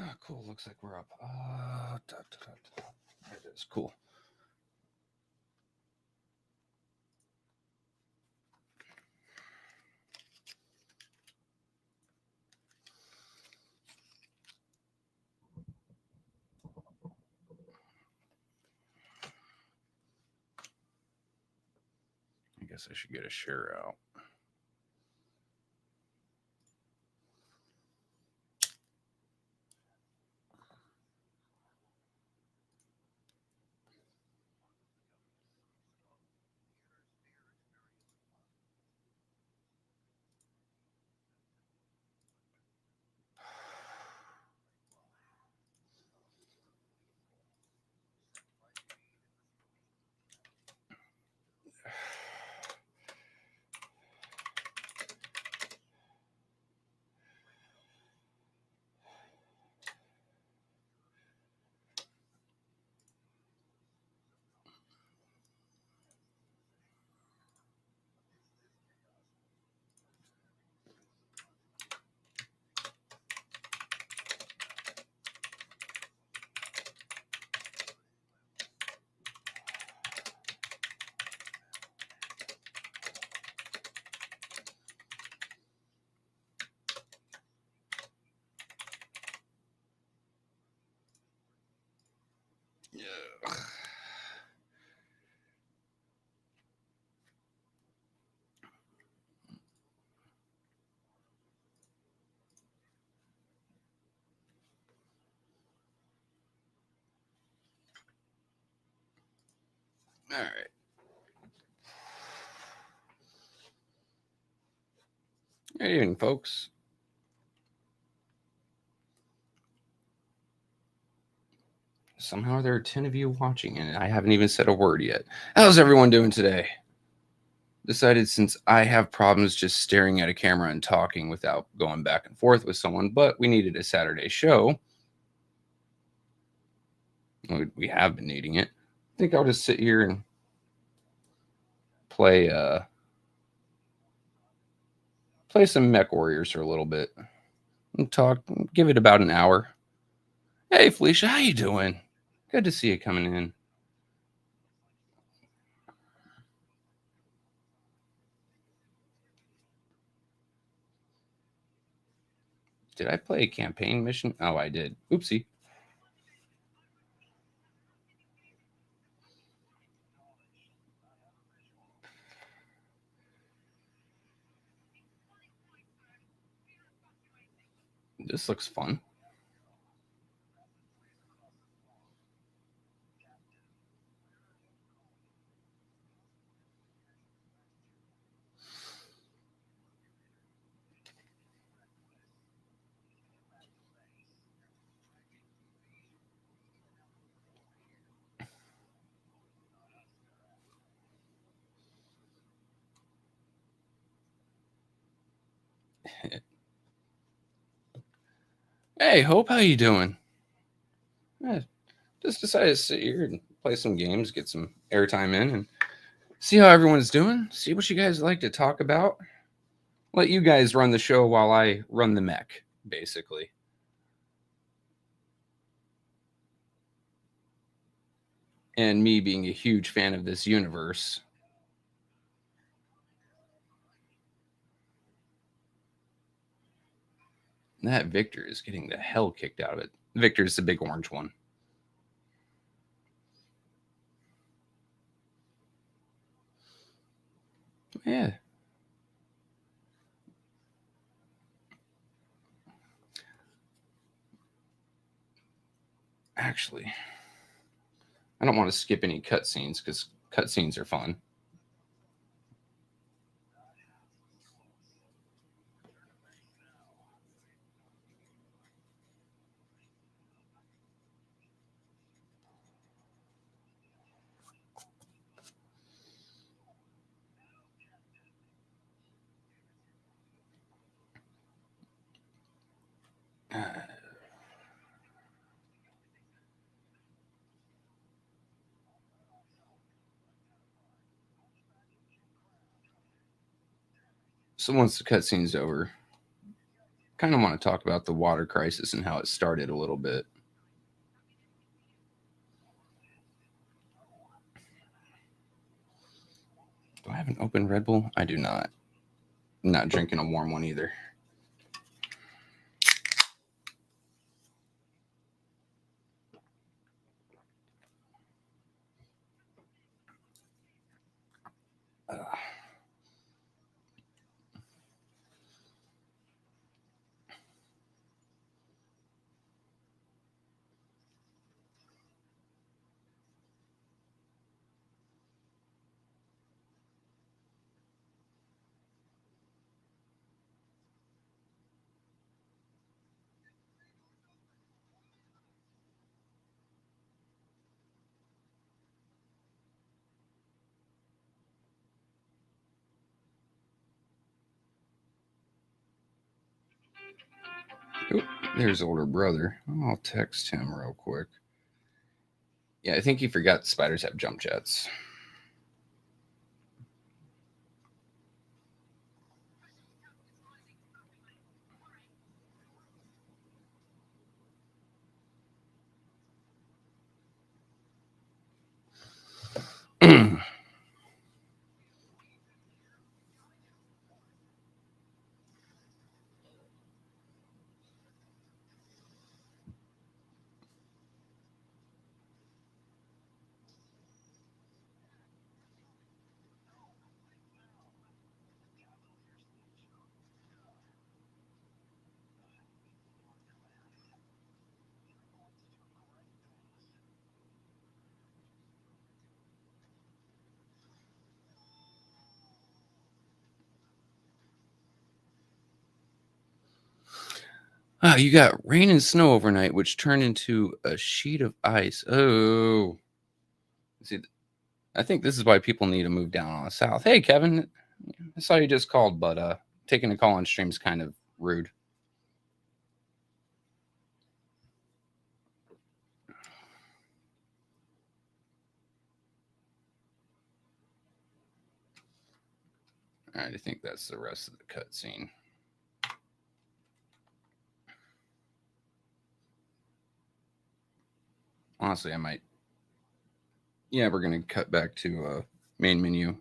Oh, cool. Looks like we're up. There it is. Cool. I guess I should get a share out. Yeah. All right. Good evening, folks. Somehow there are 10 of you watching, and I haven't even said a word yet. How's everyone doing today? Decided since I have problems just staring at a camera and talking without going back and forth with someone, but we needed a Saturday show. We have been needing it. I think I'll just sit here and play some Mechwarriors for a little bit and talk. Give it about an hour. Hey, Felicia, how you doing? Good to see you coming in. Did I play a campaign mission? Oh, I did. Oopsie. This looks fun. Hey, Hope, how you doing? Yeah, just decided to sit here and play some games, get some airtime in, and see how everyone's doing. See what you guys like to talk about. Let you guys run the show while I run the mech, basically. And me being a huge fan of this universe. That Victor is getting the hell kicked out of it. Victor's the big orange one. Yeah. Actually, I don't want to skip any cutscenes because cutscenes are fun. So once the cutscene's over, kind of want to talk about the water crisis and how it started a little bit. Do I have an open Red Bull? I do not. I'm not drinking a warm one either. Oop, there's older brother. I'll text him real quick. Yeah, I think he forgot spiders have jump jets. You got rain and snow overnight, which turned into a sheet of ice. Oh, see, I think this is why people need to move down on the south. Hey, Kevin, I saw you just called, but taking a call on stream is kind of rude. All right, I think that's the rest of the cutscene. Honestly, I might. Yeah, we're gonna cut back to main menu,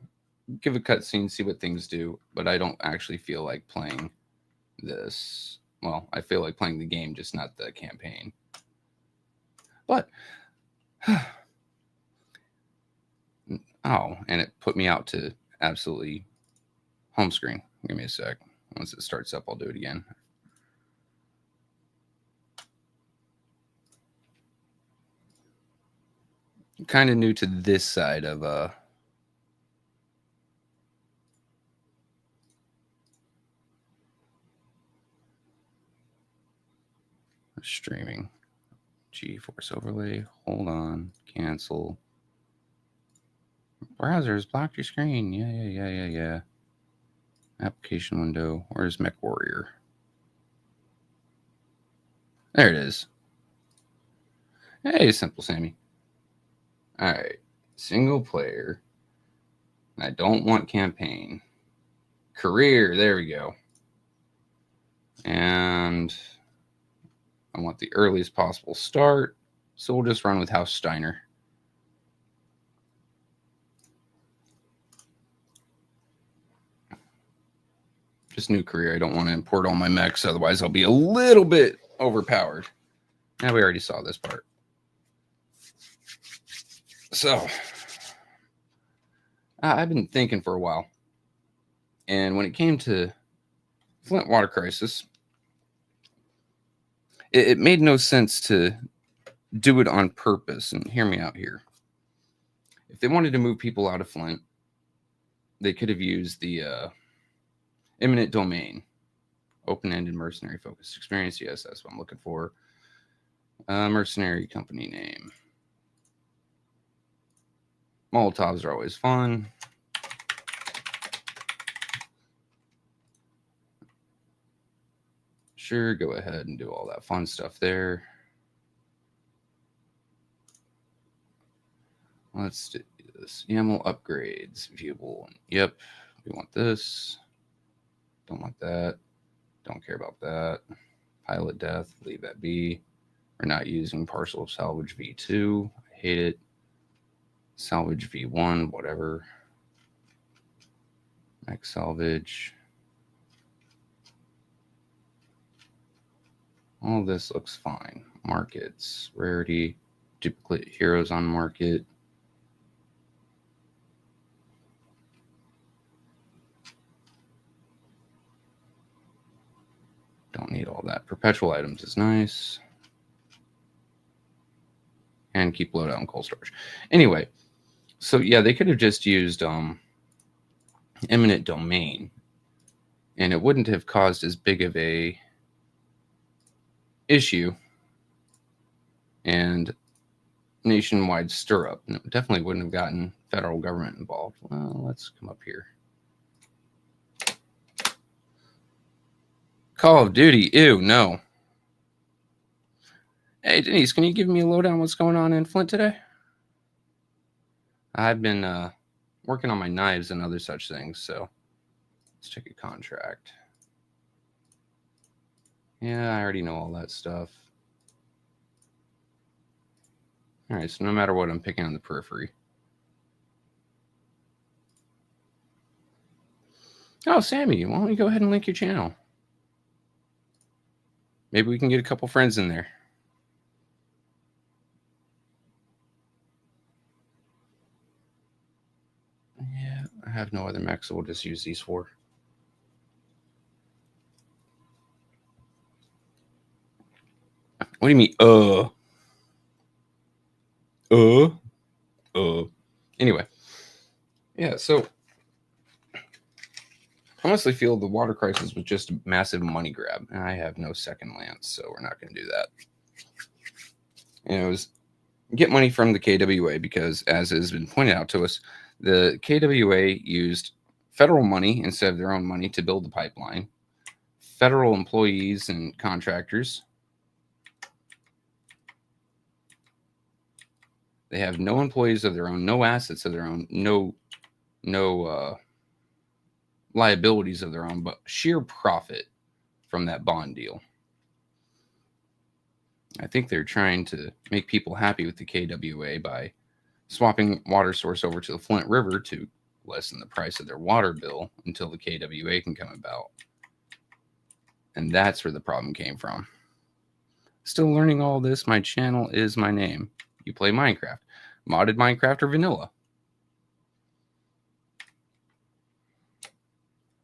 give a cutscene, see what things do. But I don't actually feel like playing this. Well, I feel like playing the game, just not the campaign. But oh, and it put me out to absolutely home screen. Give me a sec. Once it starts up, I'll do it again. I'm kind of new to this side of streaming. GeForce overlay. Hold on. Cancel. Browsers blocked your screen. Yeah. Application window. Where's Mechwarrior? There it is. Hey, Simple Sammy. All right. Single player. I don't want campaign. Career. There we go. And I want the earliest possible start. So we'll just run with House Steiner. Just new career. I don't want to import all my mechs, otherwise I'll be a little bit overpowered. Now we already saw this part. So I've been thinking for a while. And when it came to Flint Water Crisis, it made no sense to do it on purpose. And hear me out here. If they wanted to move people out of Flint, they could have used the eminent domain, open-ended mercenary focused experience. Yes, that's what I'm looking for. Mercenary company name. Molotovs are always fun. Sure, go ahead and do all that fun stuff there. Let's do this. YAML upgrades, viewable. Yep, we want this. Don't want that. Don't care about that. Pilot death, leave that be. We're not using partial salvage V2. I hate it. Salvage V1, whatever. Max salvage. All this looks fine. Markets, rarity, duplicate heroes on market. Don't need all that. Perpetual items is nice. And keep loadout and cold storage. Anyway, so yeah, they could have just used eminent domain, and it wouldn't have caused as big of a issue and nationwide stir up. And it definitely wouldn't have gotten federal government involved. Well, let's come up here. Call of Duty. Ew, no. Hey, Denise, can you give me a lowdown on what's going on in Flint today? I've been working on my knives and other such things, so let's check a contract. Yeah, I already know all that stuff. All right, so no matter what, I'm picking on the periphery. Oh, Sammy, why don't you go ahead and link your channel? Maybe we can get a couple friends in there. Yeah, I have no other mechs, so we'll just use these 4. What do you mean, Anyway. Yeah, so I honestly feel the water crisis was just a massive money grab. And I have no second lance, so we're not going to do that. And it was get money from the KWA because, as has been pointed out to us, the KWA used federal money instead of their own money to build the pipeline. Federal employees and contractors. They have no employees of their own, no assets of their own, no liabilities of their own, but sheer profit from that bond deal. I think they're trying to make people happy with the KWA by swapping water source over to the Flint River to lessen the price of their water bill until the KWA can come about. And that's where the problem came from. Still learning all this. My channel is my name. You play Minecraft. Modded Minecraft or vanilla?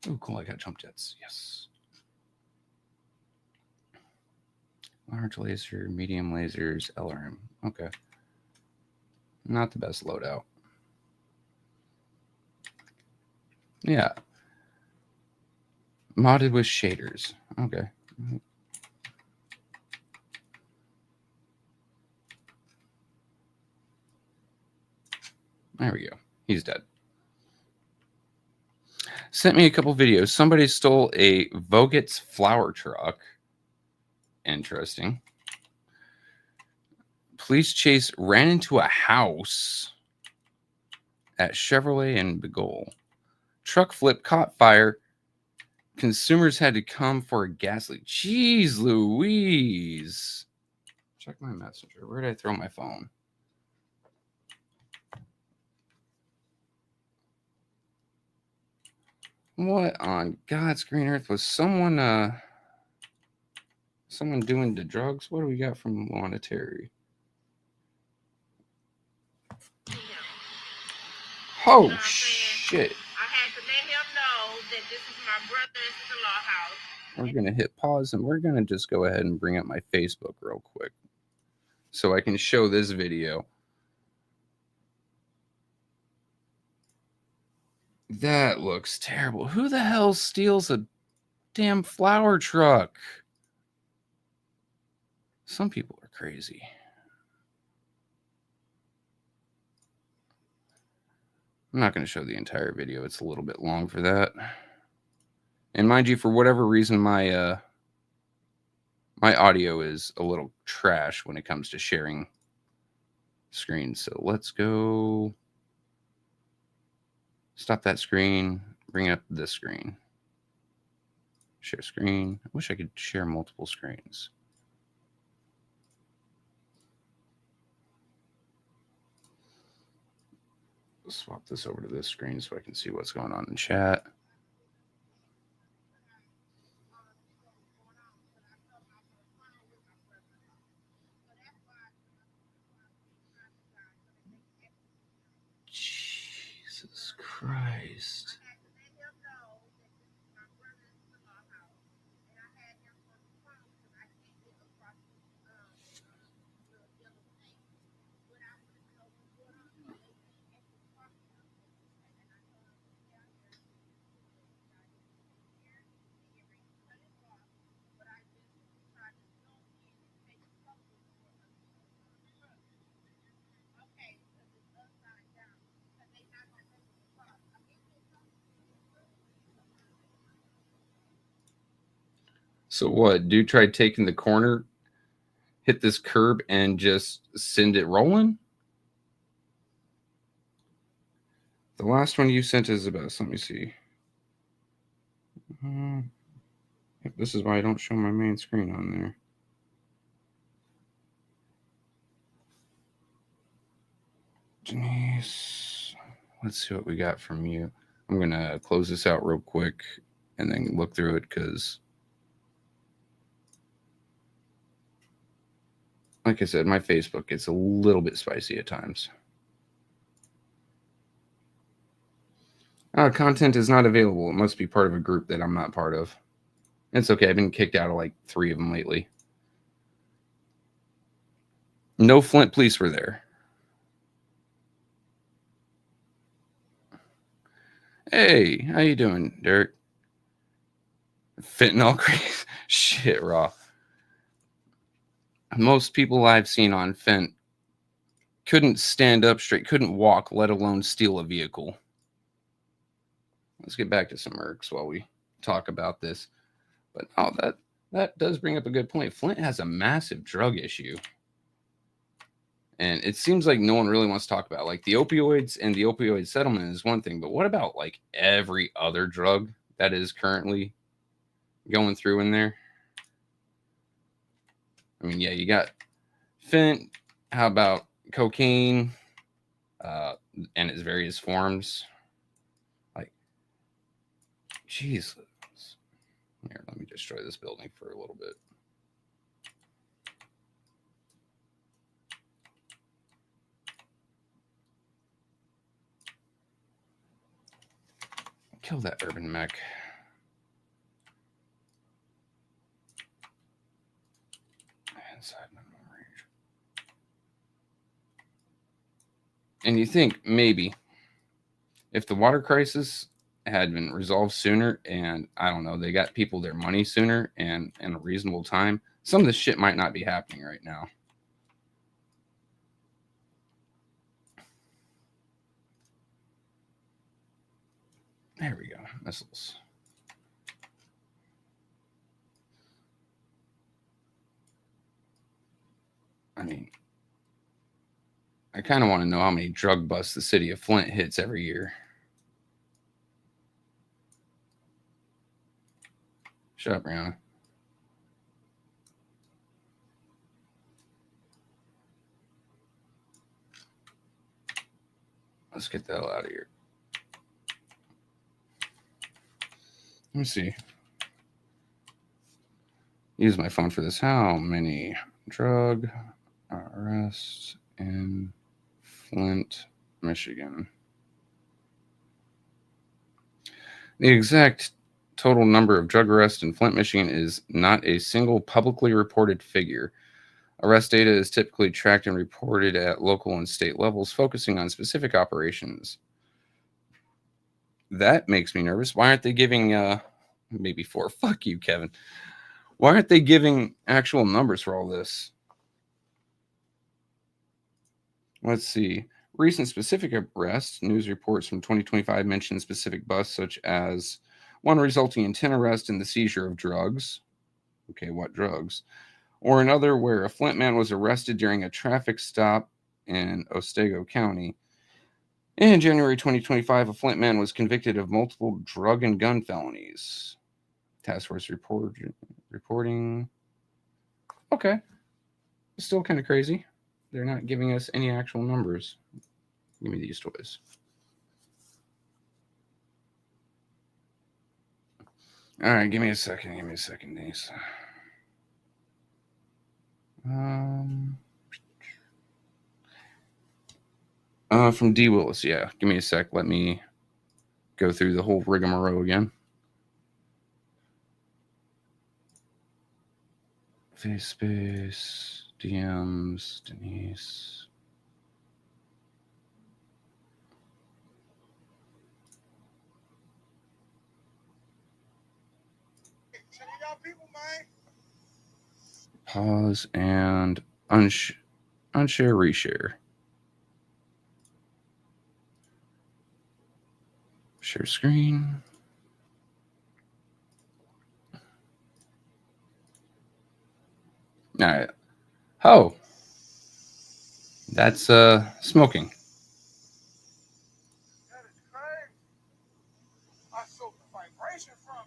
Oh, cool. I got jump jets. Yes. Large laser, medium lasers, LRM. Okay. Not the best loadout. Yeah. Modded with shaders. Okay. There we go. He's dead. Sent me a couple videos. Somebody stole a Vogel's flower truck. Interesting. Police chase ran into a house at Chevrolet and Begole. Truck flip caught fire. Consumers had to come for a gas leak. Jeez Louise. Check my messenger. Where did I throw my phone? What on God's green earth was someone doing the drugs? What do we got from Monetary? Oh shit. I had to let him know that this is my brother-in-law house. We're gonna hit pause and we're gonna just go ahead and bring up my Facebook real quick so I can show this video. That looks terrible. Who the hell steals a damn flower truck? Some people are crazy. I'm not going to show the entire video. It's a little bit long for that. And mind you, for whatever reason, my audio is a little trash when it comes to sharing screens. So let's go stop that screen, bring up this screen. Share screen. I wish I could share multiple screens. Let's swap this over to this screen so I can see what's going on in chat. Jesus Christ. So what? Dude tried taking the corner, hit this curb, and just send it rolling? The last one you sent is the best. Let me see. This is why I don't show my main screen on there. Denise, let's see what we got from you. I'm going to close this out real quick and then look through it because, like I said, my Facebook gets a little bit spicy at times. Content is not available. It must be part of a group that I'm not part of. It's okay. I've been kicked out of like 3 of them lately. No Flint police were there. Hey, how you doing, Derek? Fentanyl craze? Shit, raw. Most people I've seen on Fent couldn't stand up straight, couldn't walk, let alone steal a vehicle. Let's get back to some Mercs while we talk about this. But that does bring up a good point. Flint has a massive drug issue. And it seems like no one really wants to talk about it. Like the opioids and the opioid settlement is one thing, but what about like every other drug that is currently going through in there? I mean, yeah, you got fent. How about cocaine and its various forms? Like, jeez. Here, let me destroy this building for a little bit. Kill that urban mech. Inside minimum range. And you think maybe if the water crisis had been resolved sooner and I don't know, they got people their money sooner and in a reasonable time, some of this shit might not be happening right now. There we go. Missiles. I mean, I kind of want to know how many drug busts the city of Flint hits every year. Shut up, Brianna. Let's get the hell out of here. Let me see. Use my phone for this. How many drug arrests in Flint, Michigan? The exact total number of drug arrests in Flint, Michigan is not a single publicly reported figure. Arrest data is typically tracked and reported at local and state levels, focusing on specific operations. That makes me nervous. Why aren't they giving maybe 4? Fuck you, Kevin. Why aren't they giving actual numbers for all this? Let's see. Recent specific arrests, news reports from 2025 mention specific busts, such as one resulting in 10 arrests and the seizure of drugs. Okay, what drugs? Or another where a Flint man was arrested during a traffic stop in Otsego County. In January 2025, a Flint man was convicted of multiple drug and gun felonies. Task force reporting. Okay. Still kind of crazy. They're not giving us any actual numbers. Give me these toys. All right, give me a second. Denise. From D. Willis, yeah. Give me a sec. Let me go through the whole rigmarole again. Face space, DMs, Denise. Pause and unshare, reshare. Share screen. All right. Oh, that's smoking. That is crazy. I feel the vibration from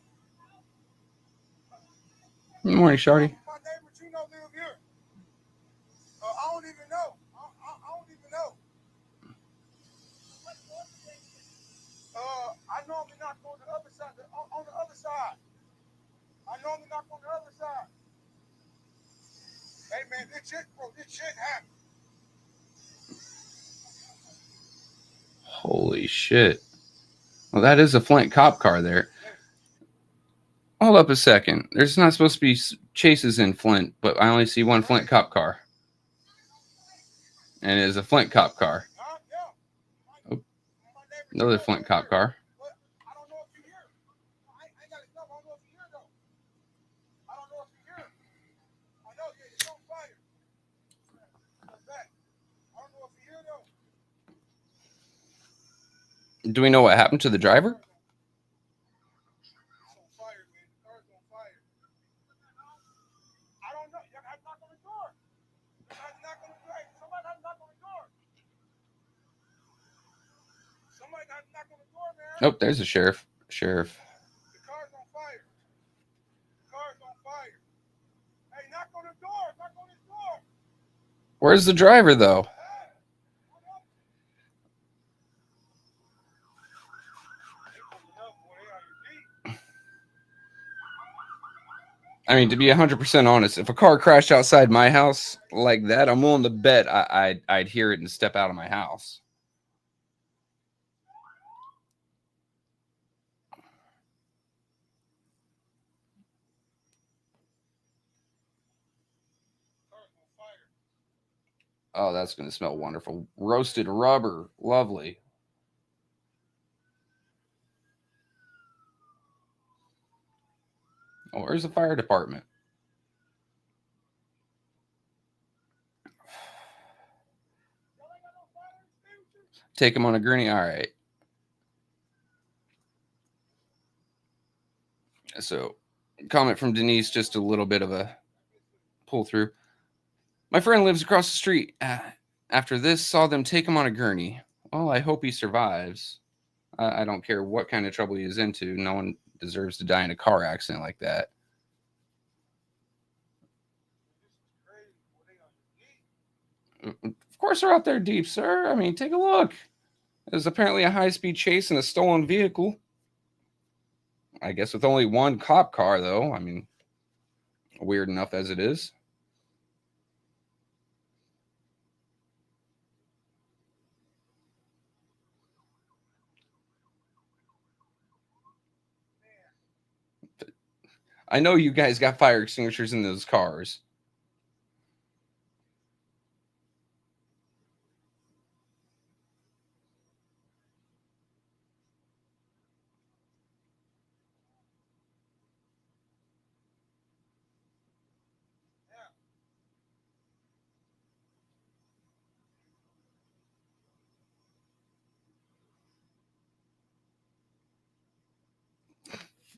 Good morning, Shardy. my neighbor Gino live here. I don't even know. I don't even know. I normally knock on the other side. On the other side. I normally knock on the other side. Hey man, this shit happened. Holy shit. Well, that is a Flint cop car there. Hold up a second. There's not supposed to be chases in Flint, but I only see one Flint cop car. And it is a Flint cop car. Oh, another Flint cop car. I don't know if you hear. I got it. I don't know if you hear though. I don't know if you hear. I know it's on fire. I don't know if you hear though. Do we know what happened to the driver? It's on fire, man. The car's on fire. I don't know. You have to knock on the door. You have to knock on the door. Somebody has to knock on the door. Somebody has to knock on the door, man. Nope, there's a sheriff. The car's on fire. The car's on fire. Hey, knock on the door. Knock on his door. Where's the driver, though? I mean, to be 100% honest, if a car crashed outside my house like that, I'm willing to bet I'd hear it and step out of my house. Oh, that's going to smell wonderful. Roasted rubber. Lovely. Oh, where's the fire department? Take him on a gurney. All right. So, comment from Denise, just a little bit of a pull through. My friend lives across the street. After this, saw them take him on a gurney. Well, I hope he survives. I don't care what kind of trouble he is into. No one deserves to die in a car accident like that. Of course they're out there deep, sir. I mean, take a look. There's apparently a high-speed chase in a stolen vehicle. I guess with only one cop car, though. I mean, weird enough as it is. I know you guys got fire extinguishers in those cars.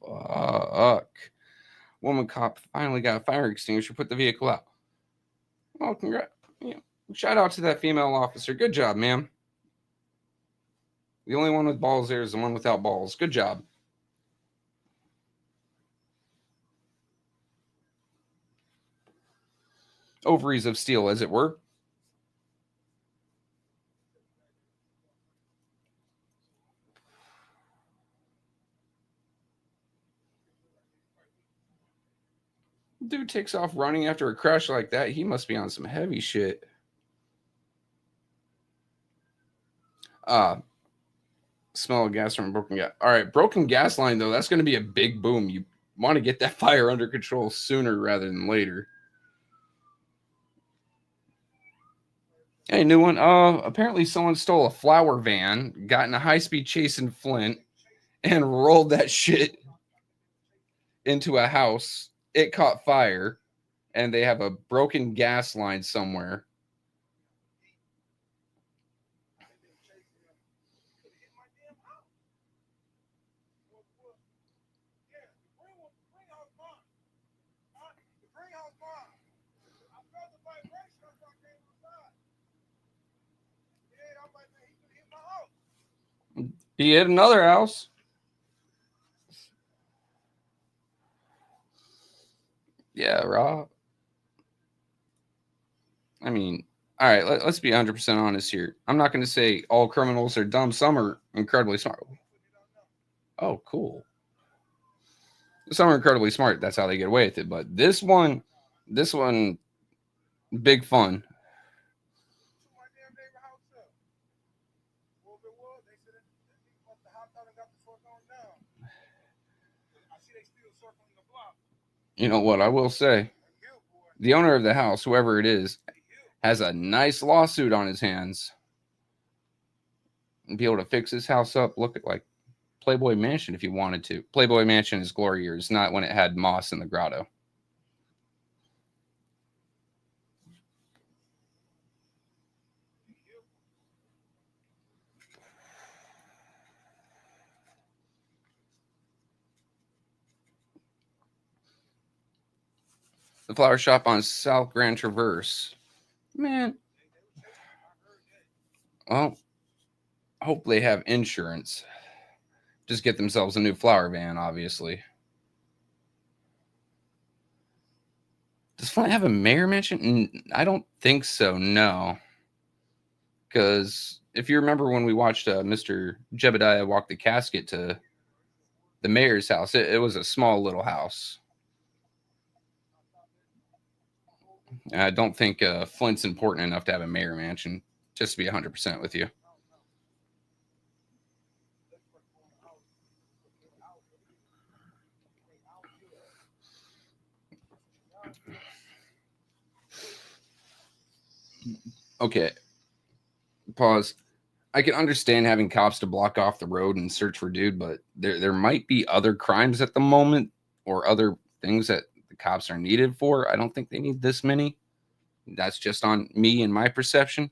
Fuck. Woman cop finally got a fire extinguisher, put the vehicle out. Oh, congrats. Yeah. Shout out to that female officer. Good job, ma'am. The only one with balls there is the one without balls. Good job. ovaries of steel, as it were. Dude takes off running after a crash like that. He must be on some heavy shit. Smell of gas from a broken gas. All right, broken gas line though. That's going to be a big boom. You want to get that fire under control sooner rather than later. Hey, new one. Apparently someone stole a flower van, got in a high-speed chase in Flint, and rolled that shit into a house. It caught fire, and they have a broken gas line somewhere. He hit another house. Yeah, Rob. I mean, all right, let's be 100% honest here. I'm not going to say all criminals are dumb. Some are incredibly smart. Oh, cool. Some are incredibly smart. That's how they get away with it. But this one, big fun. You know what I will say? The owner of the house, whoever it is, has a nice lawsuit on his hands and be able to fix his house up, look at like Playboy Mansion if you wanted to. Playboy Mansion is glory years, not when it had moss in the grotto. The flower shop on South Grand Traverse. Man. Well, hope they have insurance. Just get themselves a new flower van, obviously. Does Flint have a mayor mansion? I don't think so, no. Because if you remember when we watched Mr. Jebediah walk the casket to the mayor's house, it was a small little house. I don't think Flint's important enough to have a mayor mansion, just to be 100% with you. Okay. Pause. I can understand having cops to block off the road and search for dude, but there might be other crimes at the moment or other things that the cops are needed for. I don't think they need this many. That's just on me and my perception.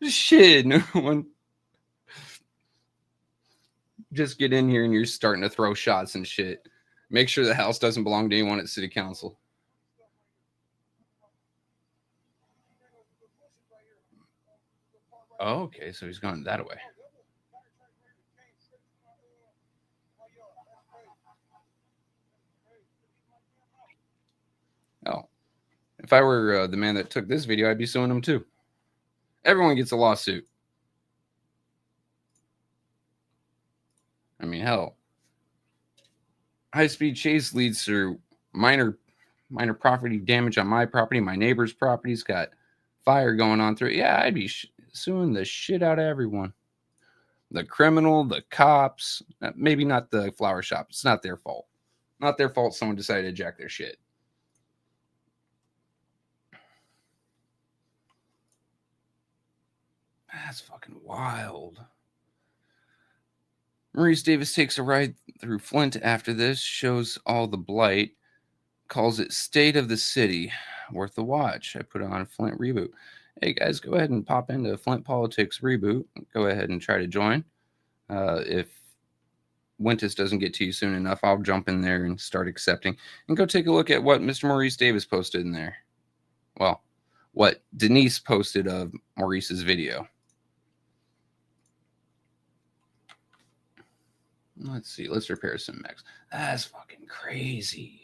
Shit, no one. Just get in here and you're starting to throw shots and shit. Make sure the house doesn't belong to anyone at city council. Oh, okay, so he's gone that way. Oh, if I were the man that took this video, I'd be suing him too. Everyone gets a lawsuit. I mean, hell, high-speed chase leads to minor property damage on my property. My neighbor's property's got fire going on through it. Yeah, I'd be suing the shit out of everyone. The criminal, the cops, maybe not the flower shop. It's not their fault. Not their fault someone decided to jack their shit. That's fucking wild. Maurice Davis takes a ride through Flint after this, shows all the blight, calls it State of the City. Worth the watch. I put on Flint Reboot. Hey guys, go ahead and pop into Flint Politics Reboot. Go ahead and try to join. If Wintus doesn't get to you soon enough, I'll jump in there and start accepting. And go take a look at what Mr. Maurice Davis posted in there. Well, what Denise posted of Maurice's video. Let's see. Let's repair some mechs. That's fucking crazy.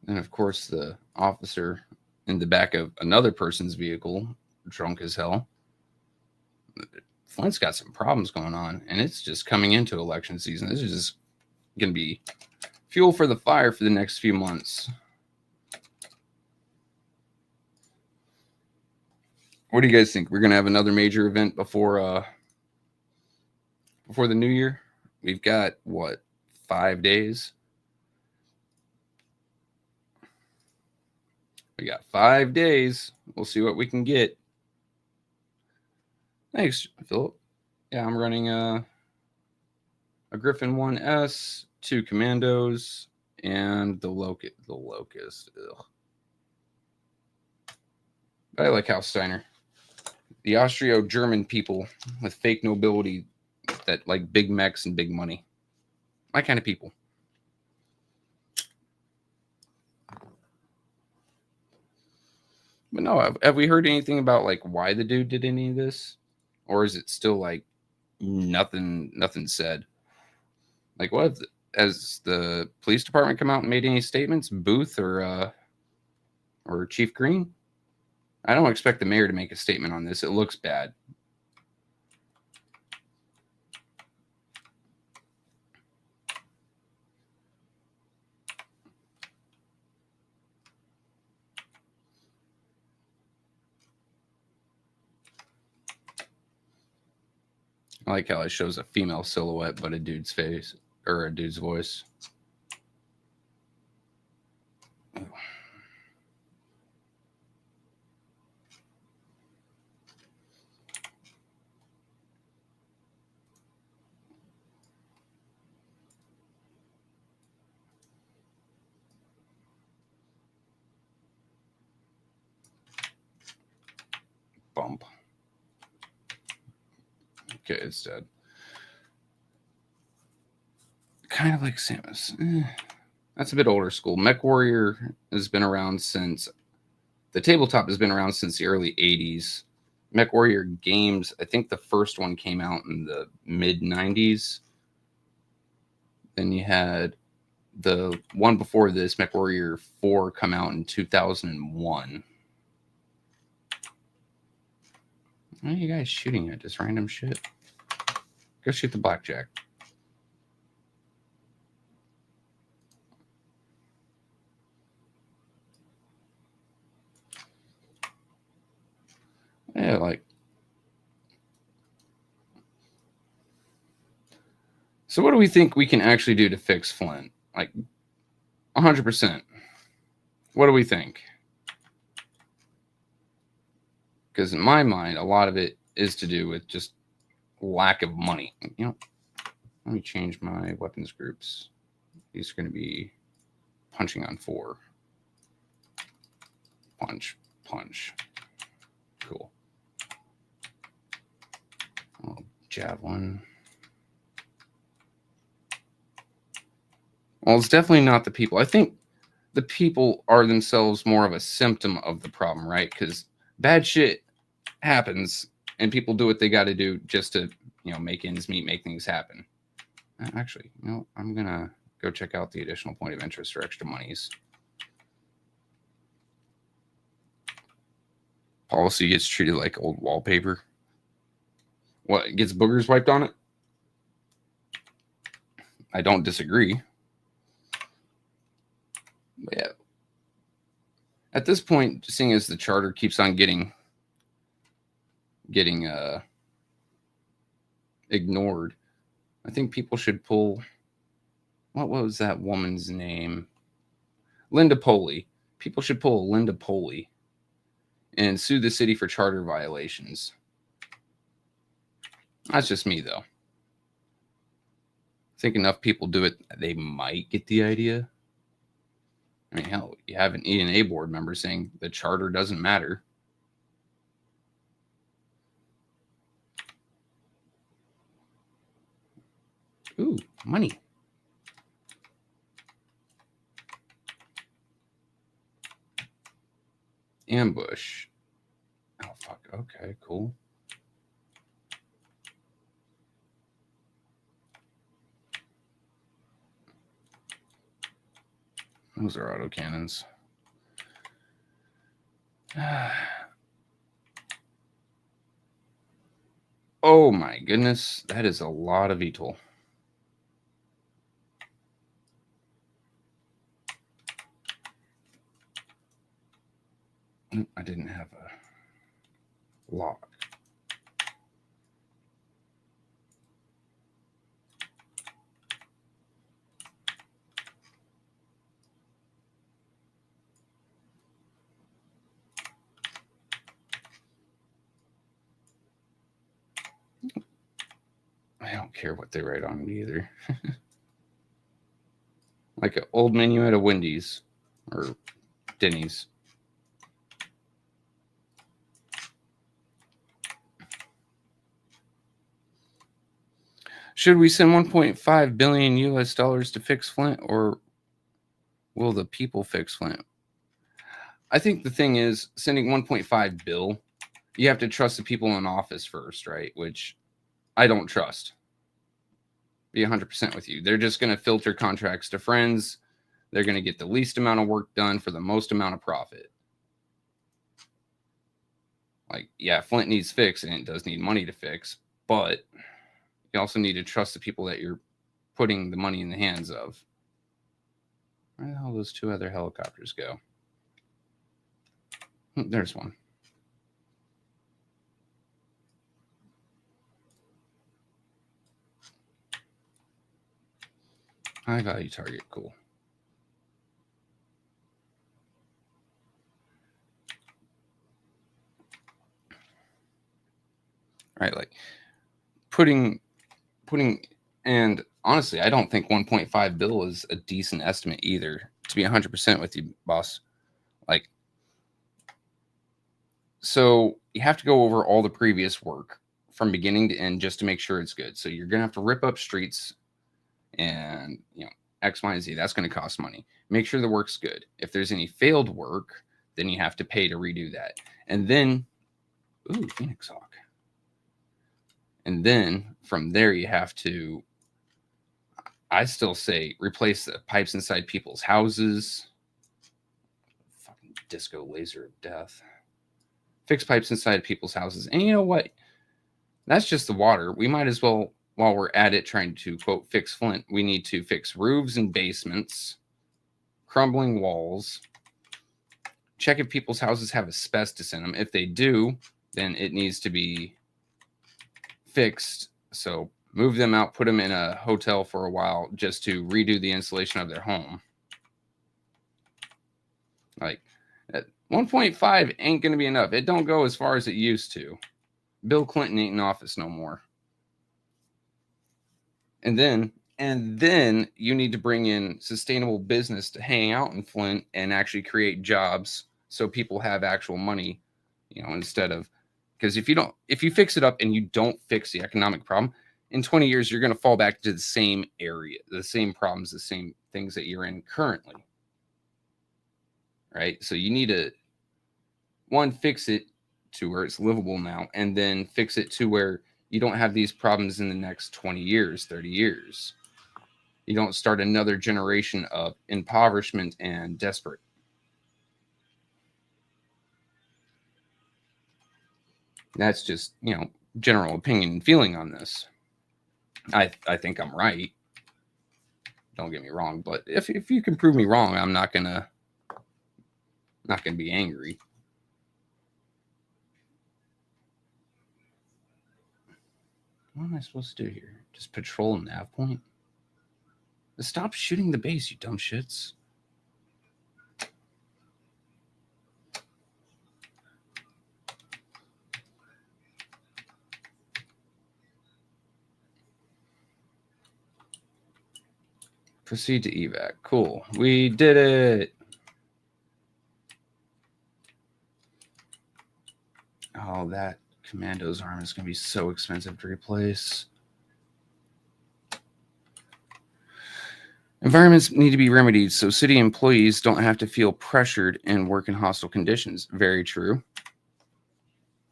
And of course, the officer in the back of another person's vehicle, drunk as hell. Flint's got some problems going on, and it's just coming into election season. This is just going to be fuel for the fire for the next few months. What do you guys think? We're going to have another major event before the new year? We've got, what, 5 days? We got 5 days. We'll see what we can get. Thanks, Philip. Yeah, I'm running a Griffin 1S, 2 Commandos, and the Locust. Ugh. But I like House Steiner. The Austro-German people with fake nobility that like big mechs and big money. My kind of people. But no, have we heard anything about like why the dude did any of this? Or is it still like nothing said? Like what has the police department come out and made any statements? Booth or Chief Green? I don't expect the mayor to make a statement on this. It looks bad. I like how it shows a female silhouette, but a dude's face or a dude's voice. Bump. Okay, it's dead. Kind of like Samus. That's a bit older school. Mechwarrior has been around since the tabletop has been around since the early 80s. Mechwarrior games, I think the first one came out in the mid 90s. Then you had the one before this, Mechwarrior 4, come out in 2001. What are you guys shooting at? Just random shit? Go shoot the blackjack. Yeah, like. So what do we think we can actually do to fix Flint? Like 100%. What do we think? Because in my mind, a lot of it is to do with just lack of money. You know, let me change my weapons groups. These are going to be punching on 4. Punch, punch. Cool. Oh, javelin. Well, it's definitely not the people. I think the people are themselves more of a symptom of the problem, right? Because bad shit happens and people do what they got to do just to, make ends meet, make things happen. Actually, I'm going to go check out the additional point of interest for extra monies. Policy gets treated like old wallpaper. What, gets boogers wiped on it? I don't disagree. But yeah. At this point, seeing as the charter keeps on getting ignored, I think people should pull. What was that woman's name? Linda Poley. People should pull Linda Poley and sue the city for charter violations. That's just me, though. I think enough people do it, they might get the idea. I mean, hell, you have an E&A board member saying the charter doesn't matter. Ooh, money. Ambush. Oh, fuck. Okay, cool. Those are autocannons. Oh my goodness. That is a lot of VTOL. I didn't have a lock. I don't care what they write on it either. Like an old menu at a Wendy's or Denny's. Should we send 1.5 billion US dollars to fix Flint, or will the people fix Flint? I think the thing is, sending 1.5 bill, you have to trust the people in office first, right? Which I don't trust. Be 100% with you. They're just going to filter contracts to friends. They're going to get the least amount of work done for the most amount of profit. Like, yeah, Flint needs fixed, and it does need money to fix, but you also need to trust the people that you're putting the money in the hands of. Where the hell those two other helicopters go? There's one. High value target, cool. Right, like putting, and honestly, I don't think 1.5 bill is a decent estimate either. To be 100% with you, boss. Like, so you have to go over all the previous work from beginning to end just to make sure it's good. So you're gonna have to rip up streets and X, Y, and Z. That's going to cost money. Make sure the work's good. If there's any failed work, then you have to pay to redo that. And then, ooh, Phoenix Hawk. And then from there, you have to, I still say, replace the pipes inside people's houses. Fucking disco laser of death. Fix pipes inside people's houses. And you know what? That's just the water. We might as well, while we're at it trying to, quote, fix Flint, we need to fix roofs and basements, crumbling walls, check if people's houses have asbestos in them. If they do, then it needs to be fixed. So move them out, put them in a hotel for a while just to redo the insulation of their home. Like, 1.5 ain't going to be enough. It don't go as far as it used to. Bill Clinton ain't in office no more. And then you need to bring in sustainable business to hang out in Flint and actually create jobs so people have actual money, instead of, because if you fix it up and you don't fix the economic problem, in 20 years, you're going to fall back to the same area, the same problems, the same things that you're in currently. Right? So you need to, one, fix it to where it's livable now, and then fix it to where you don't have these problems in the next 20 years, 30 years. You don't start another generation of impoverishment and desperate. That's just, general opinion and feeling on this. I think I'm right. Don't get me wrong, but if you can prove me wrong, I'm not gonna be angry. What am I supposed to do here? Just patrol a nav point? Stop shooting the base, you dumb shits. Proceed to evac. Cool. We did it. Oh, that commando's arm is going to be so expensive to replace. Environments need to be remedied so city employees don't have to feel pressured and work in hostile conditions. Very true.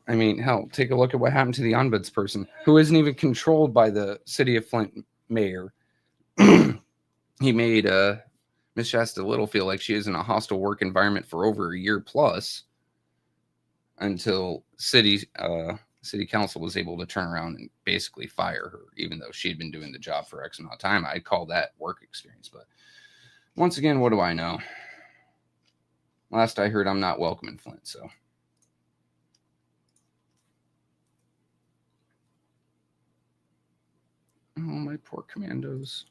I mean, hell, take a look at what happened to the ombudsperson, who isn't even controlled by the city of Flint mayor. He made Miss Shasta Little feel like she is in a hostile work environment for over a year plus, until city council was able to turn around and basically fire her, even though she had been doing the job for X amount of time. I'd call that work experience. But once again, what do I know? Last I heard, I'm not welcome in Flint, so. Oh, my poor commandos.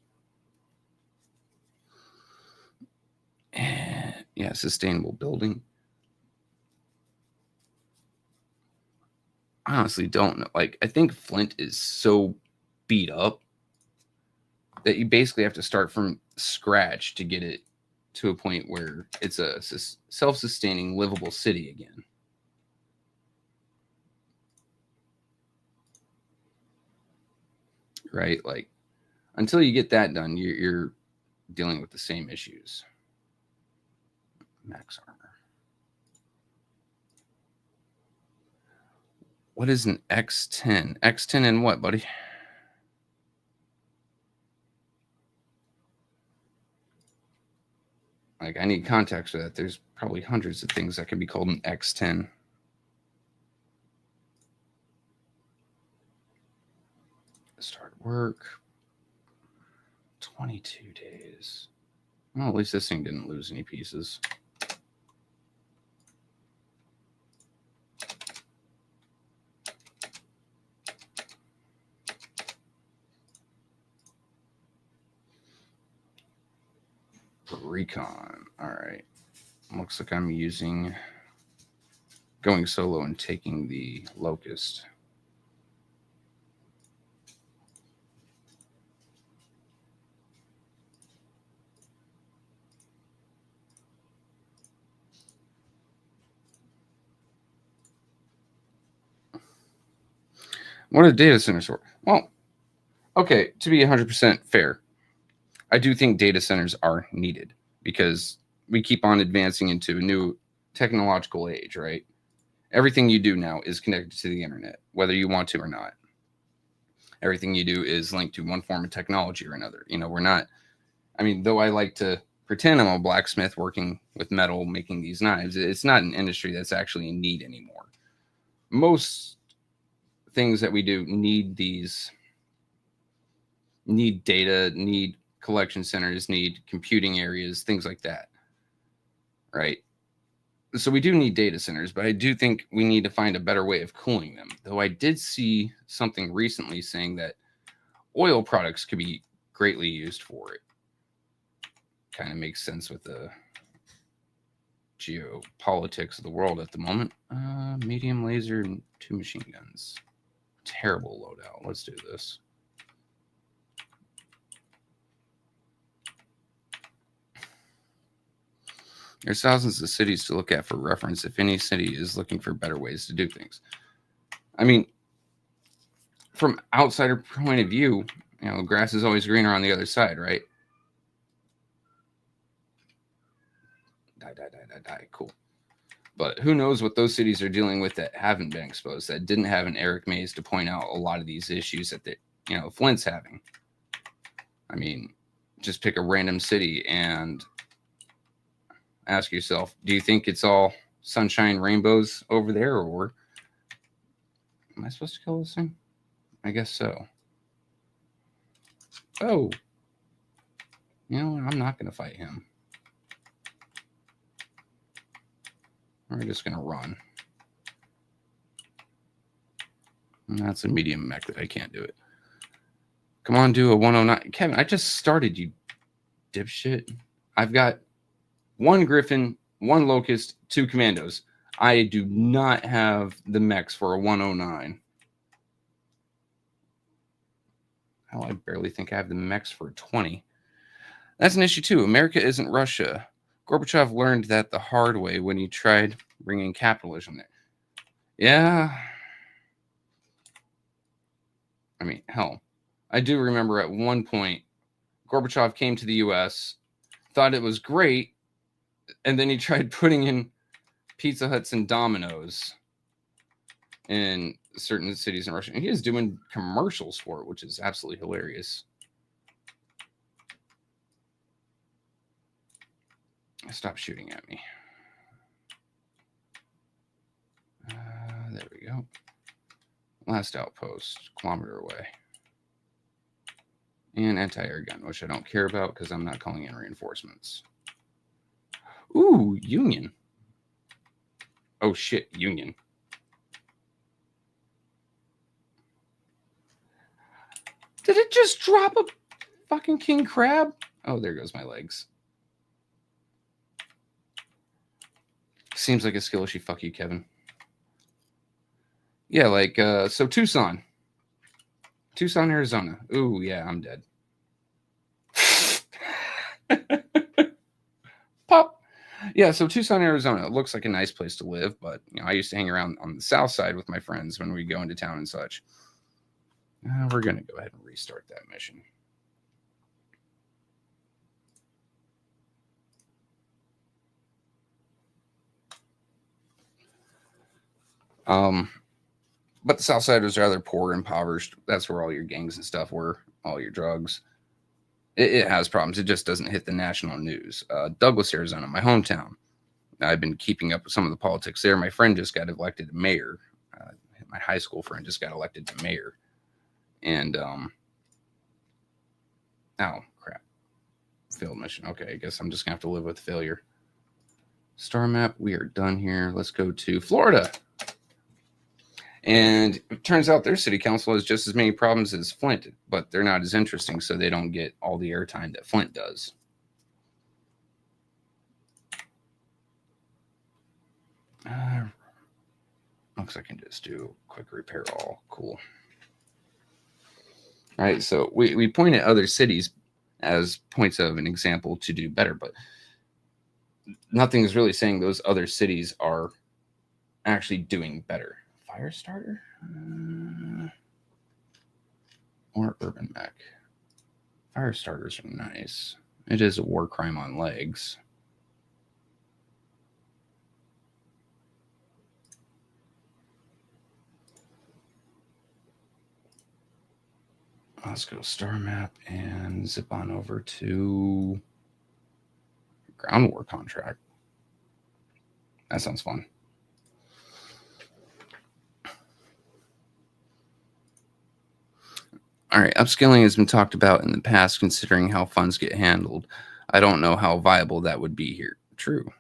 Yeah, sustainable building. I honestly don't know. Like, I think Flint is so beat up that you basically have to start from scratch to get it to a point where it's a self-sustaining, livable city again. Right? Like, until you get that done, you're dealing with the same issues. Max armor. What is an X10? X10 and what, buddy? Like, I need context for that. There's probably hundreds of things that could be called an X10. Start work. 22 days. Well, at least this thing didn't lose any pieces. Recon. All right. Looks like I'm going solo and taking the Locust. What are data centers for? Well, okay, to be 100% fair, I do think data centers are needed because we keep on advancing into a new technological age, right? Everything you do now is connected to the internet, whether you want to or not. Everything you do is linked to one form of technology or another. We're not, I mean, though I like to pretend I'm a blacksmith working with metal, making these knives, it's not an industry that's actually in need anymore. Most things that we do need data, need collection centers, need computing areas, things like that, right? So we do need data centers, but I do think we need to find a better way of cooling them. Though I did see something recently saying that oil products could be greatly used for it. Kind of makes sense with the geopolitics of the world at the moment. Medium laser and 2 machine guns. Terrible loadout. Let's do this. There's thousands of cities to look at for reference if any city is looking for better ways to do things. I mean, from outsider point of view, grass is always greener on the other side, right? Die. Cool. But who knows what those cities are dealing with that haven't been exposed, that didn't have an Eric Mays to point out a lot of these issues that Flint's having. I mean, just pick a random city and ask yourself, do you think it's all sunshine rainbows over there, or am I supposed to kill this thing? I guess so. Oh. I'm not going to fight him. We're just going to run. And that's a medium mech that I can't do it. Come on, do a 109. Kevin, I just started, you dipshit. I've got 1 Griffin, 1 Locust, 2 Commandos. I do not have the mechs for a 109. Hell, I barely think I have the mechs for a 20. That's an issue, too. America isn't Russia. Gorbachev learned that the hard way when he tried bringing capitalism there. Yeah. I mean, hell, I do remember at one point Gorbachev came to the U.S., thought it was great, and then he tried putting in Pizza Huts and Domino's in certain cities in Russia. And he is doing commercials for it, which is absolutely hilarious. Stop shooting at me. There we go. Last outpost, kilometer away. And anti-air gun, which I don't care about because I'm not calling in reinforcements. Ooh, Union. Oh shit, Union. Did it just drop a fucking king crab? Oh, there goes my legs. Seems like a skill issue. Fuck you, Kevin. Yeah, like, so Tucson, Arizona. Ooh, yeah, I'm dead. Pop. Yeah, so Tucson, Arizona. It looks like a nice place to live, but I used to hang around on the south side with my friends when we go into town and such. We're going to go ahead and restart that mission. But the south side was rather poor, impoverished. That's where all your gangs and stuff were, all your drugs. It has problems. It just doesn't hit the national news. Douglas, Arizona, my hometown. I've been keeping up with some of the politics there. My friend just got elected mayor. My high school friend just got elected to mayor. And, oh, crap. Failed mission. Okay, I guess I'm just going to have to live with failure. Star map, we are done here. Let's go to Florida. And it turns out their city council has just as many problems as Flint, but they're not as interesting, so they don't get all the airtime that Flint does. Looks like I can just do quick repair all. Cool. All right, so we point at other cities as points of an example to do better, but nothing is really saying those other cities are actually doing better. Firestarter? Or Urban Mech. Firestarters are nice. It is a war crime on legs. Let's go star map and zip on over to ground war contract. That sounds fun. All right, upscaling has been talked about in the past, considering how funds get handled. I don't know how viable that would be here. True.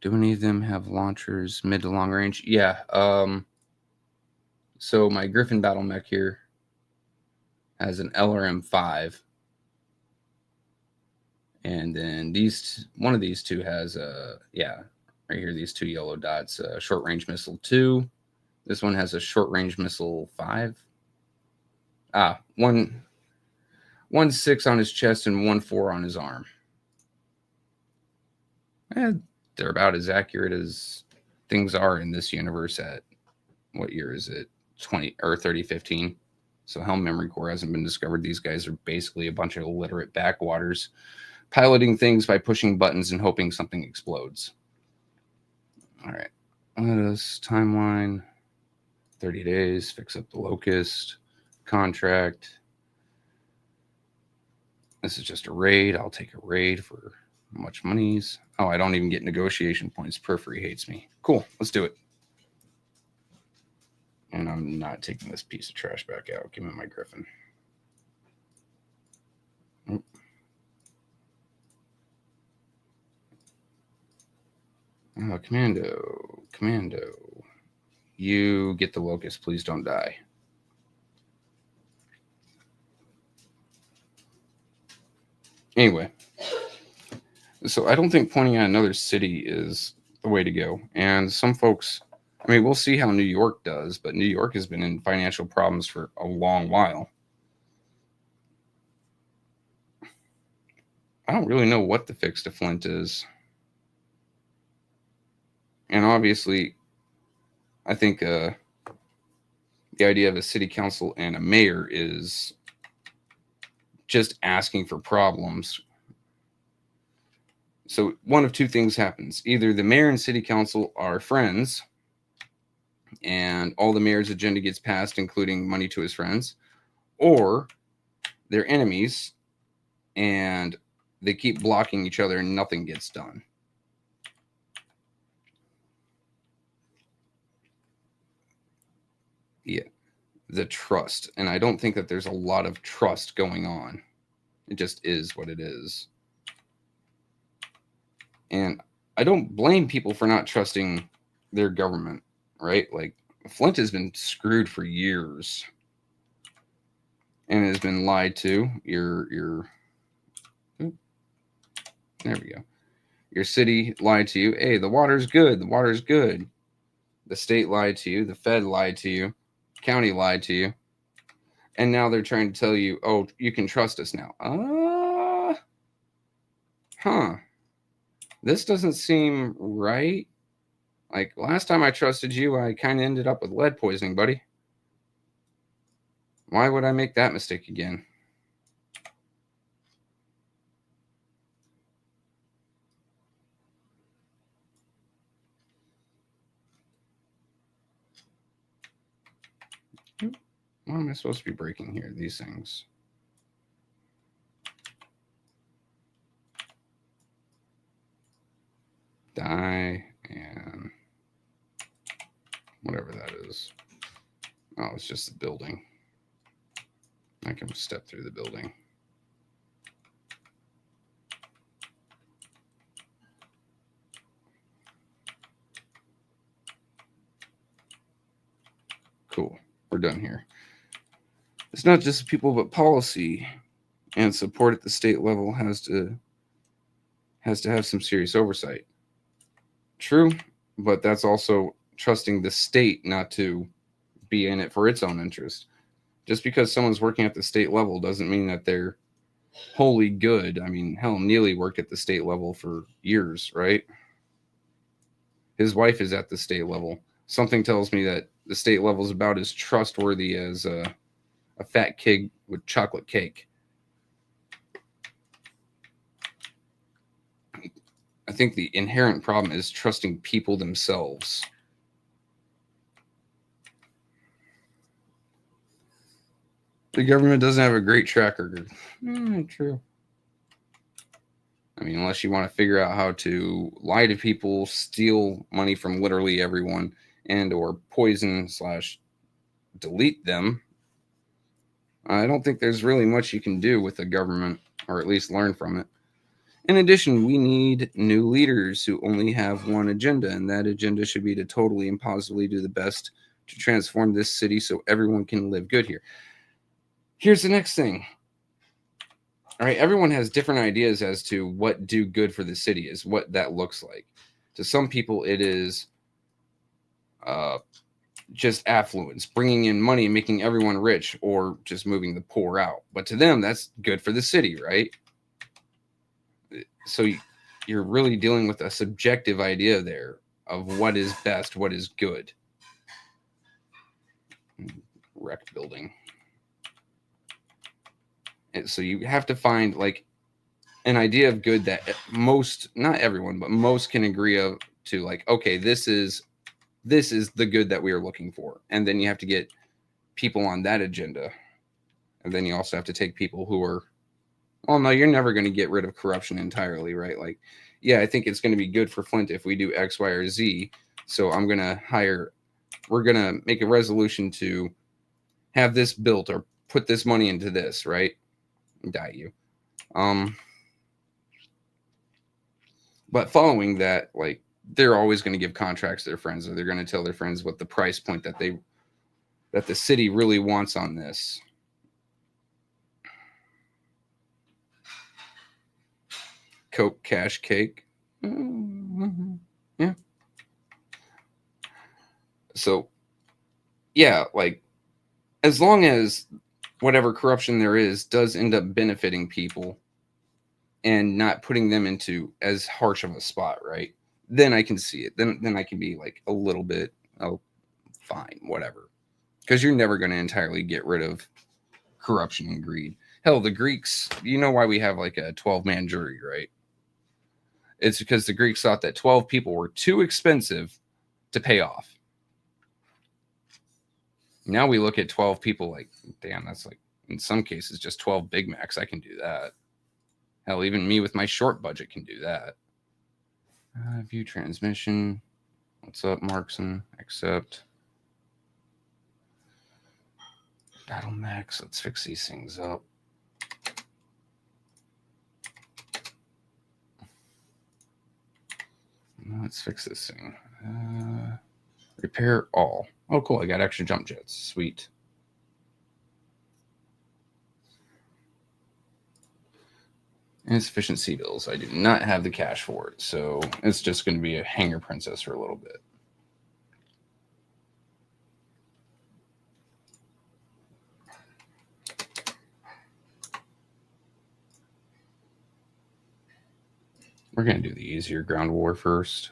Do any of them have launchers mid to long range? Yeah. So my Griffin battle mech here has an LRM-5. And then one of these two has right here, these two yellow dots, short range missile 2. This one has a short range missile 5. 1.6 on his chest and 1.4 on his arm. They're about as accurate as things are in this universe at, what year is it? 3015. So Helm Memory Core hasn't been discovered. These guys are basically a bunch of illiterate backwaters piloting things by pushing buttons and hoping something explodes. All right. Let us timeline 30 days, fix up the locust contract. This is just a raid. I'll take a raid for much monies. Oh, I don't even get negotiation points. Periphery hates me. Cool. Let's do it. And I'm not taking this piece of trash back out. Give me my Griffin. Oh. Commando. You get the locust. Please don't die. Anyway, so I don't think pointing at another city is the way to go. And some folks, I mean, we'll see how New York does, but New York has been in financial problems for a long while. I don't really know what the fix to Flint is. And obviously, I think the idea of a city council and a mayor is just asking for problems. So one of two things happens. Either the mayor and city council are friends and all the mayor's agenda gets passed, including money to his friends, or they're enemies and they keep blocking each other and nothing gets done. Yeah, the trust. And I don't think that there's a lot of trust going on. It just is what it is. And I don't blame people for not trusting their government, right? Like, Flint has been screwed for years and has been lied to. There we go. Your city lied to you. Hey, the water's good. The water's good. The state lied to you. The Fed lied to you. County lied to you. And now they're trying to tell you, oh, you can trust us now. This doesn't seem right. Like, last time I trusted you, I kind of ended up with lead poisoning, buddy. Why would I make that mistake again? What am I supposed to be breaking here? These things. Die and whatever that is. Oh, it's just the building. I can step through the building. Cool. We're done here. It's not just people, but policy and support at the state level has to have some serious oversight. True, but that's also trusting the state not to be in it for its own interest. Just because someone's working at the state level doesn't mean that they're wholly good. I mean, hell, Neely worked at the state level for years, right? His wife is at the state level. Something tells me that the state level is about as trustworthy as a fat kid with chocolate cake. I think the inherent problem is trusting people themselves. The government doesn't have a great track record. True. I mean, unless you want to figure out how to lie to people, steal money from literally everyone, and or poison / delete them, I don't think there's really much you can do with the government, or at least learn from it. In addition, we need new leaders who only have one agenda, and that agenda should be to totally and positively do the best to transform this city so everyone can live good here. Here's the next thing. All right, everyone has different ideas as to what do good for the city is, what that looks like. To some people, it is just affluence, bringing in money and making everyone rich, or just moving the poor out. But to them, that's good for the city, right? So you're really dealing with a subjective idea there of what is best, what is good. Rec building. And so you have to find like an idea of good that most, not everyone, but most can agree to, like, okay, this is the good that we are looking for. And then you have to get people on that agenda. And then you also have to take people who are, well, no, you're never going to get rid of corruption entirely, right? Like, yeah, I think it's going to be good for Flint if we do X, Y, or Z. So we're going to make a resolution to have this built or put this money into this, right? Die you. But following that, like, they're always going to give contracts to their friends, or they're going to tell their friends what the price point that the city really wants on this. Coke, cash, cake. Mm-hmm. Yeah. So, yeah, like, as long as whatever corruption there is does end up benefiting people and not putting them into as harsh of a spot, right? Then I can see it. Then I can be like a little bit, oh, fine, whatever. Because you're never going to entirely get rid of corruption and greed. Hell, the Greeks, you know why we have like a 12-man jury, right? It's because the Greeks thought that 12 people were too expensive to pay off. Now we look at 12 people like, damn, that's like, in some cases, just 12 Big Macs. I can do that. Hell, even me with my short budget can do that. View transmission. What's up, Markson? Accept. Battle Max. Let's fix these things up. Let's fix this thing. Repair all. Oh, cool. I got extra jump jets. Sweet. Insufficient sea bills. I do not have the cash for it, so it's just going to be a hanger princess for a little bit. We're going to do the easier ground war first.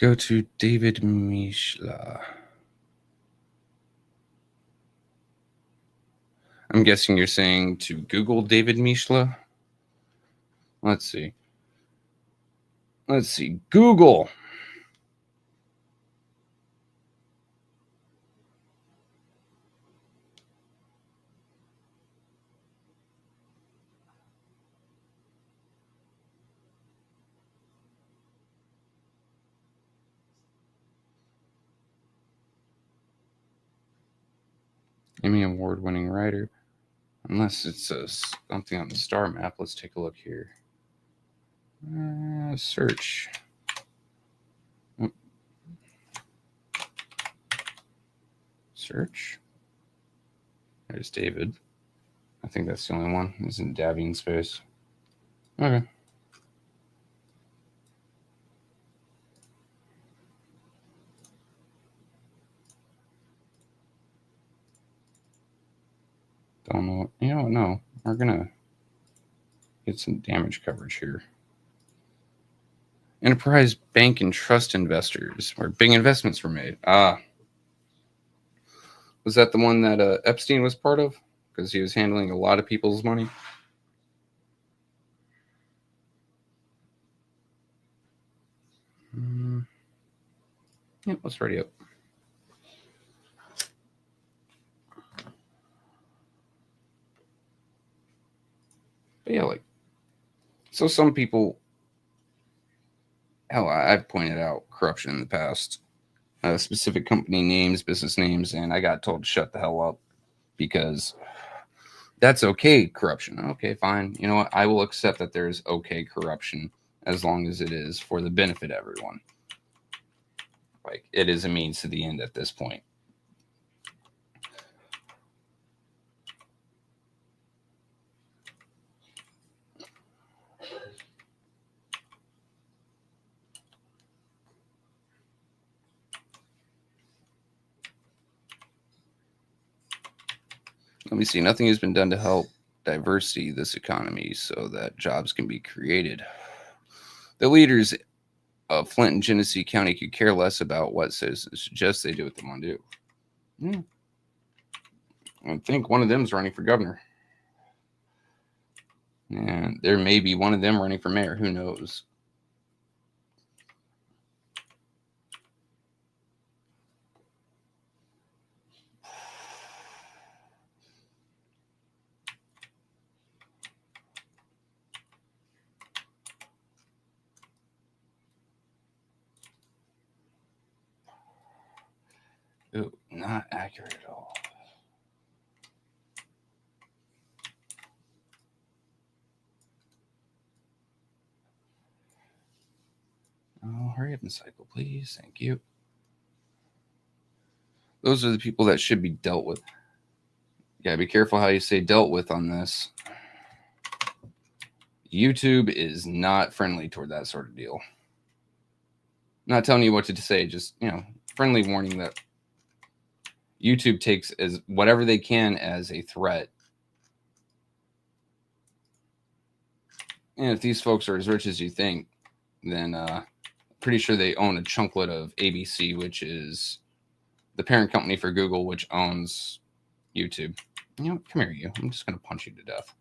Go to David Mishla. I'm guessing you're saying to Google David Mishla. Let's see. Google. Emmy Award-winning writer. Unless it's something on the star map. Let's take a look here. Search. Oh. Search. There's David. I think that's the only one. It's in dabbing space. Okay. Don't know. You know what? No. We're going to get some damage coverage here. Enterprise Bank and Trust Investors, where big investments were made. Was that the one that Epstein was part of? Because he was handling a lot of people's money. Yep, let's ready up. But yeah, like, so some people, hell, I've pointed out corruption in the past, specific company names, business names, and I got told to shut the hell up because that's okay, corruption. Okay, fine. You know what? I will accept that there's okay corruption as long as it is for the benefit of everyone. Like, it is a means to the end at this point. Let me see. Nothing has been done to help diversity this economy so that jobs can be created. The leaders of Flint and Genesee County could care less about what citizens suggest they do what they want to do. I think one of them is running for governor. And there may be one of them running for mayor. Who knows? Ooh, not accurate at all. Oh, hurry up and cycle, please. Thank you. Those are the people that should be dealt with. Yeah, be careful how you say dealt with on this. YouTube is not friendly toward that sort of deal. I'm not telling you what to say, just, friendly warning that YouTube takes as whatever they can as a threat. And if these folks are as rich as you think, then pretty sure they own a chunklet of ABC, which is the parent company for Google, which owns YouTube. You know, come here, you. I'm just going to punch you to death.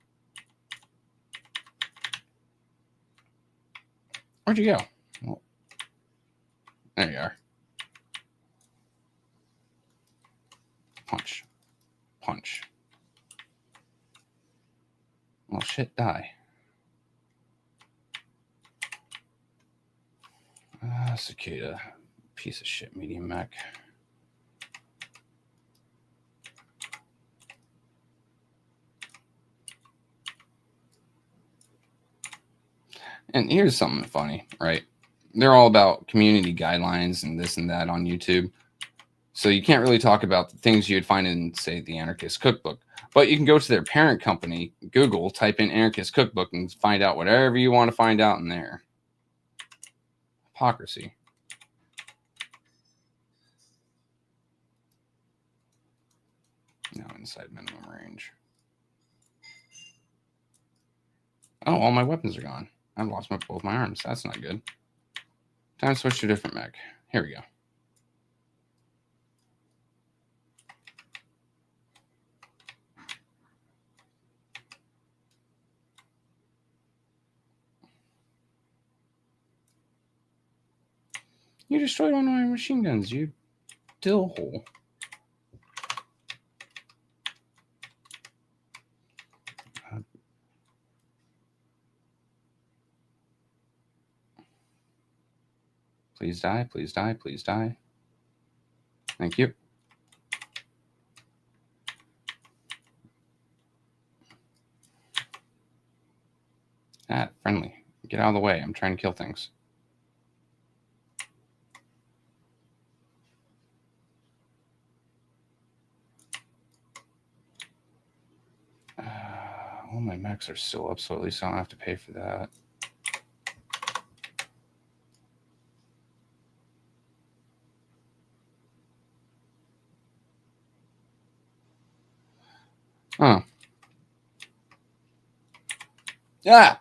Where'd you go? Well, there you are. Punch. Punch. Well, shit, die. Cicada. Piece of shit medium mech. And here's something funny, right? They're all about community guidelines and this and that on YouTube. So you can't really talk about the things you'd find in, say, the Anarchist Cookbook. But you can go to their parent company, Google, type in Anarchist Cookbook, and find out whatever you want to find out in there. Hypocrisy. No, inside minimum range. Oh, all my weapons are gone. I've lost both my arms. That's not good. Time to switch to a different mech. Here we go. You destroyed one of my machine guns, you dill hole. Please die, please die, please die. Thank you. Friendly. Get out of the way. I'm trying to kill things. Well, my mechs are still up, so at least I don't have to pay for that. Oh. Yeah.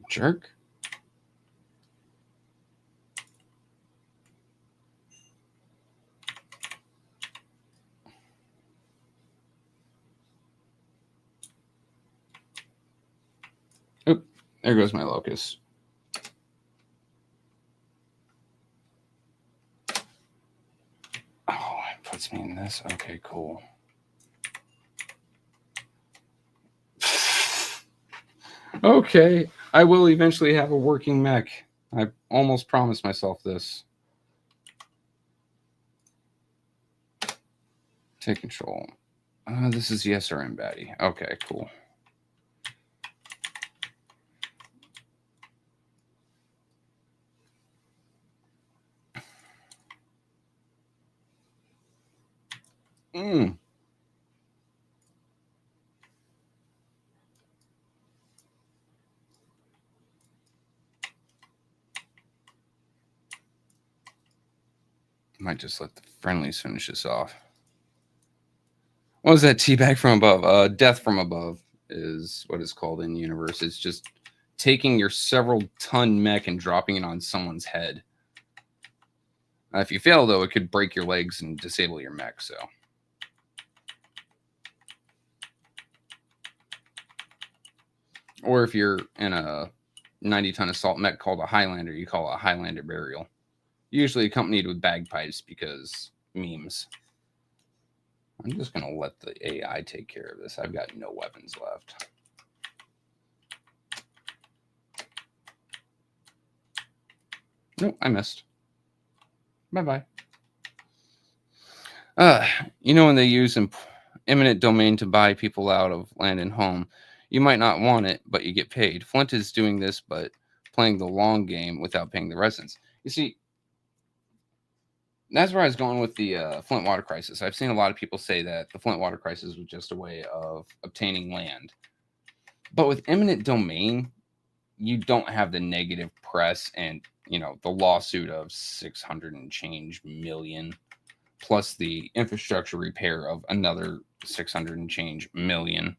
Jerk. Oop, there goes my locust. Oh, it puts me in this. Okay, cool. Okay, I will eventually have a working mech. I almost promised myself this. Take control. This is yes or baddie. Okay, cool. Might just let the friendlies finish this off. What was that teabag from above? Death from above is what it's called in universe. It's just taking your several ton mech and dropping it on someone's head. If you fail, though, it could break your legs and disable your mech, so. Or if you're in a 90-ton assault mech called a Highlander, you call it a Highlander burial. Usually accompanied with bagpipes because memes. I'm just going to let the AI take care of this. I've got no weapons left. Nope, I missed. Bye-bye. You know when they use eminent domain to buy people out of land and home, you might not want it, but you get paid. Flint is doing this, but playing the long game without paying the residents. You see, that's where I was going with the Flint water crisis. I've seen a lot of people say that the Flint water crisis was just a way of obtaining land. But with eminent domain, you don't have the negative press and, you know, the lawsuit of 600 and change million, plus the infrastructure repair of another 600 and change million.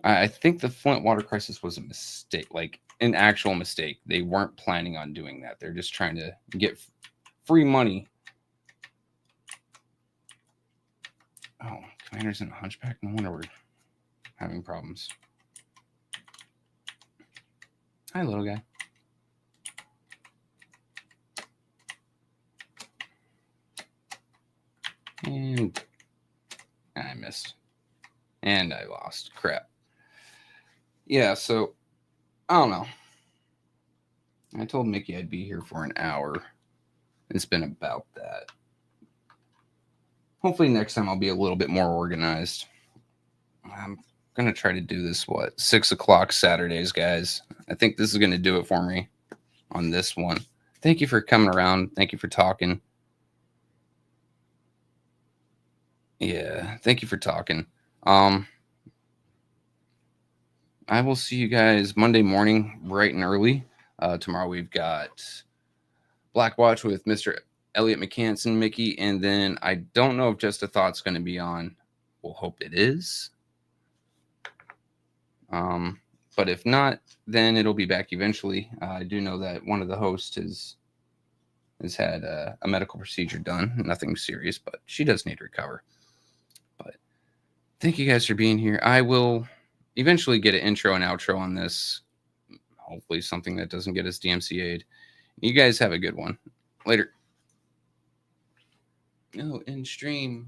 I think the Flint water crisis was a mistake, like an actual mistake. They weren't planning on doing that. They're just trying to get free money. Oh, Commander's in a hunchback? No wonder we're having problems. Hi, little guy. And I missed. And I lost. Crap. Yeah, so I don't know. I told Mickey I'd be here for an hour. It's been about that. Hopefully next time I'll be a little bit more organized. I'm going to try to do this, 6 o'clock Saturdays, guys. I think this is going to do it for me on this one. Thank you for coming around. Thank you for talking. Yeah, thank you for talking. I will see you guys Monday morning, bright and early. Tomorrow we've got Black Watch with Mr. Elliot McCanson, Mickey, and then I don't know if Just a Thought's going to be on. We'll hope it is. But if not, then it'll be back eventually. I do know that one of the hosts has had a medical procedure done. Nothing serious, but she does need to recover. But thank you guys for being here. I will eventually get an intro and outro on this. Hopefully something that doesn't get us DMCA'd. You guys have a good one. Later. No, in stream.